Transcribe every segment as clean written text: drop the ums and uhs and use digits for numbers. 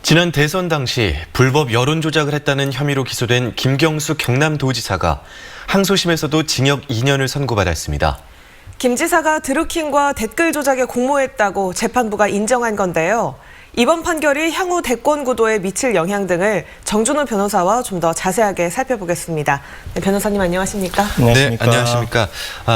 지난 대선 당시 불법 여론 조작을 했다는 혐의로 기소된 김경수 경남도지사가 항소심에서도 징역 2년을 선고받았습니다. 김 지사가 드루킹과 댓글 조작에 공모했다고 재판부가 인정한 건데요. 이번 판결이 향후 대권 구도에 미칠 영향 등을 정준호 변호사와 좀 더 자세하게 살펴보겠습니다. 네, 변호사님 안녕하십니까? 네, 안녕하십니까.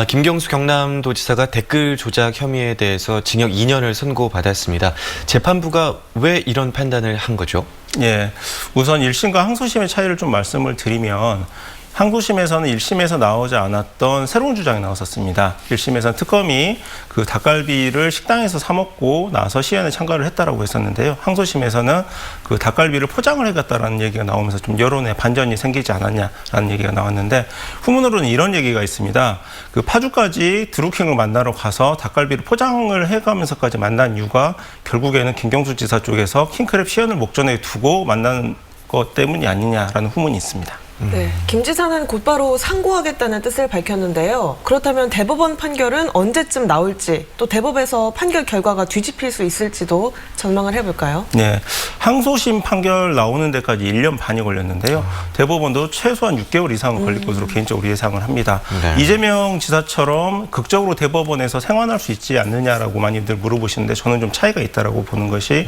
김경수 경남도지사가 댓글 조작 혐의에 대해서 징역 2년을 선고받았습니다. 재판부가 왜 이런 판단을 한 거죠? 예, 우선 1심과 항소심의 차이를 좀 말씀을 드리면 항소심에서는 1심에서 나오지 않았던 새로운 주장이 나왔었습니다. 1심에서는 특검이 그 닭갈비를 식당에서 사 먹고 나서 시연에 참가를 했다라고 했었는데요. 항소심에서는 그 닭갈비를 포장을 해갔다라는 얘기가 나오면서 좀 여론에 반전이 생기지 않았냐라는 얘기가 나왔는데 후문으로는 이런 얘기가 있습니다. 그 파주까지 드루킹을 만나러 가서 닭갈비를 포장을 해가면서까지 만난 이유가 결국에는 김경수 지사 쪽에서 킹크랩 시연을 목전에 두고 만나는 것 때문이 아니냐라는 후문이 있습니다. 네, 김 지사는 곧바로 상고하겠다는 뜻을 밝혔는데요. 그렇다면 대법원 판결은 언제쯤 나올지, 또 대법에서 판결 결과가 뒤집힐 수 있을지도 전망을 해볼까요? 네, 항소심 판결 나오는 데까지 1년 반이 걸렸는데요. 대법원도 최소한 6개월 이상은 걸릴 것으로 개인적으로 예상을 합니다. 네. 이재명 지사처럼 극적으로 대법원에서 생환할 수 있지 않느냐라고 많이들 물어보시는데 저는 좀 차이가 있다라고 보는 것이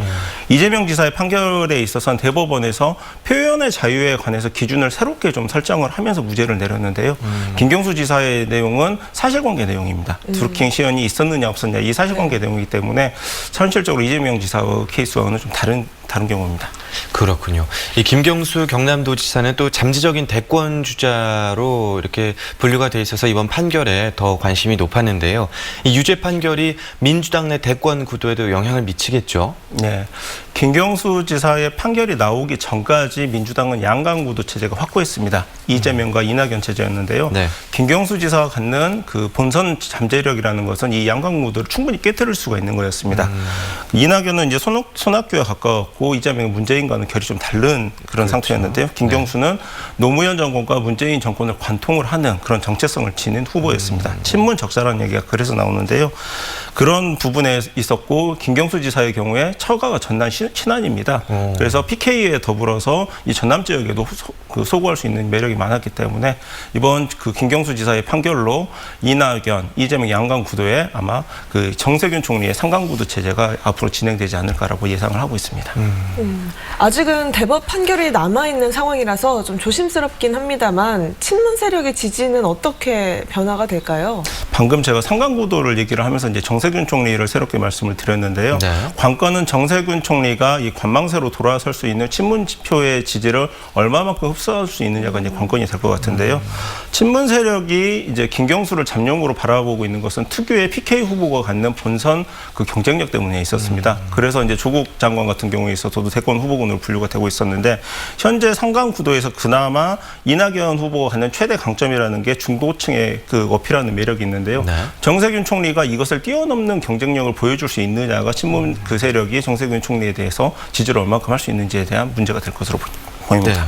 이재명 지사의 판결에 있어서는 대법원에서 표현의 자유에 관해서 기준을 새롭게 좀 설정을 하면서 무죄를 내렸는데요. 김경수 지사의 내용은 사실관계 내용입니다. 드루킹 시연이 있었느냐 없었느냐 이 사실관계 내용이기 때문에 현실적으로 이재명 지사의 케이스와는 좀 다른 경우입니다. 그렇군요. 이 김경수 경남도지사는 또 잠재적인 대권 주자로 이렇게 분류가 돼 있어서 이번 판결에 더 관심이 높았는데요. 이 유죄 판결이 민주당 내 대권 구도에도 영향을 미치겠죠? 네, 김경수 지사의 판결이 나오기 전까지 민주당은 양강 구도 체제가 확고했습니다. 이재명과 이낙연 체제였는데요. 네. 김경수 지사가 갖는 그 본선 잠재력이라는 것은 이 양강 구도를 충분히 깨뜨릴 수가 있는 거였습니다. 이낙연은 이제 손학규에 가까웠고 이재명은 문재인과는 결이 좀 다른 그런 상태였는데요. 김경수는 노무현 정권과 문재인 정권을 관통을 하는 그런 정체성을 지닌 후보였습니다. 친문 적자라는 얘기가 그래서 나오는데요. 그런 부분에 있었고 김경수 지사의 경우에 처가가 전남 신안입니다. 그래서 PK에 더불어서 이 전남 지역에도 소구할 수 있는 매력이 많았기 때문에 이번 그 김경수 지사의 판결로 이낙연, 이재명 양강 구도에 아마 그 정세균 총리의 삼강 구도 체제가 앞으로 진행되지 않을까라고 예상을 하고 있습니다. 아직은 대법 판결이 남아있는 상황이라서 좀 조심스럽긴 합니다만 친문 세력의 지지는 어떻게 변화가 될까요? 방금 제가 삼강 구도를 얘기를 하면서 이제 정세균 총리를 새롭게 말씀을 드렸는데요. 네. 관건은 정세균 총리가 이 관망세로 돌아설 수 있는 친문 지표의 지지를 얼마만큼 흡수할 수 있느냐가 이제 관건이 될 것 같은데요. 친문 세력이 이제 김경수를 잠룡으로 바라보고 있는 것은 특유의 PK 후보가 갖는 본선 그 경쟁력 때문에 있었습니다. 그래서 이제 조국 장관 같은 경우에 있어서도 대권 후보군으로 분류가 되고 있었는데 현재 삼강 구도에서 그나마 이낙연 후보가 갖는 최대 강점이라는 게 중도층의 그 어필하는 매력이 있는데요. 네. 정세균 총리가 이것을 뛰어넘는 경쟁력을 보여줄 수 있느냐가 친문 그 세력이 정세균 총리에 대해서 지지를 얼마큼 할 수 있는지에 대한 문제가 될 것으로 보입니다. 네.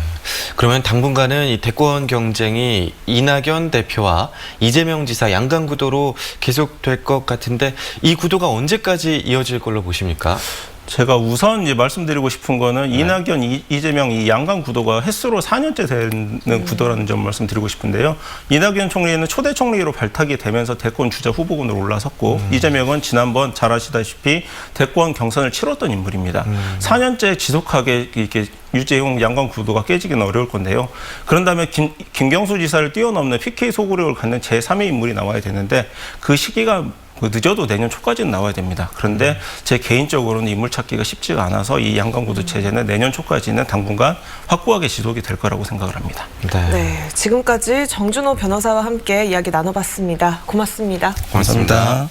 그러면 당분간은 이 대권 경쟁이 이낙연 대표와 이재명 지사 양강 구도로 계속될 것 같은데 이 구도가 언제까지 이어질 걸로 보십니까? 제가 우선 이제 말씀드리고 싶은 거는 이낙연, 이재명 이 양강 구도가 횟수로 4년째 되는 구도라는 점 말씀드리고 싶은데요. 이낙연 총리는 초대 총리로 발탁이 되면서 대권 주자 후보군으로 올라섰고 이재명은 지난번 잘 아시다시피 대권 경선을 치렀던 인물입니다. 4년째 지속하게 이렇게 유재용 양강 구도가 깨지기는 어려울 건데요. 그런 다음에 김경수 지사를 뛰어넘는 PK 소구력을 갖는 제3의 인물이 나와야 되는데 그 시기가 늦어도 내년 초까지는 나와야 됩니다. 그런데 제 개인적으로는 인물 찾기가 쉽지가 않아서 이 양강구도 체제는 내년 초까지는 당분간 확고하게 지속이 될 거라고 생각을 합니다. 네, 지금까지 정준호 변호사와 함께 이야기 나눠봤습니다. 고맙습니다. 고맙습니다.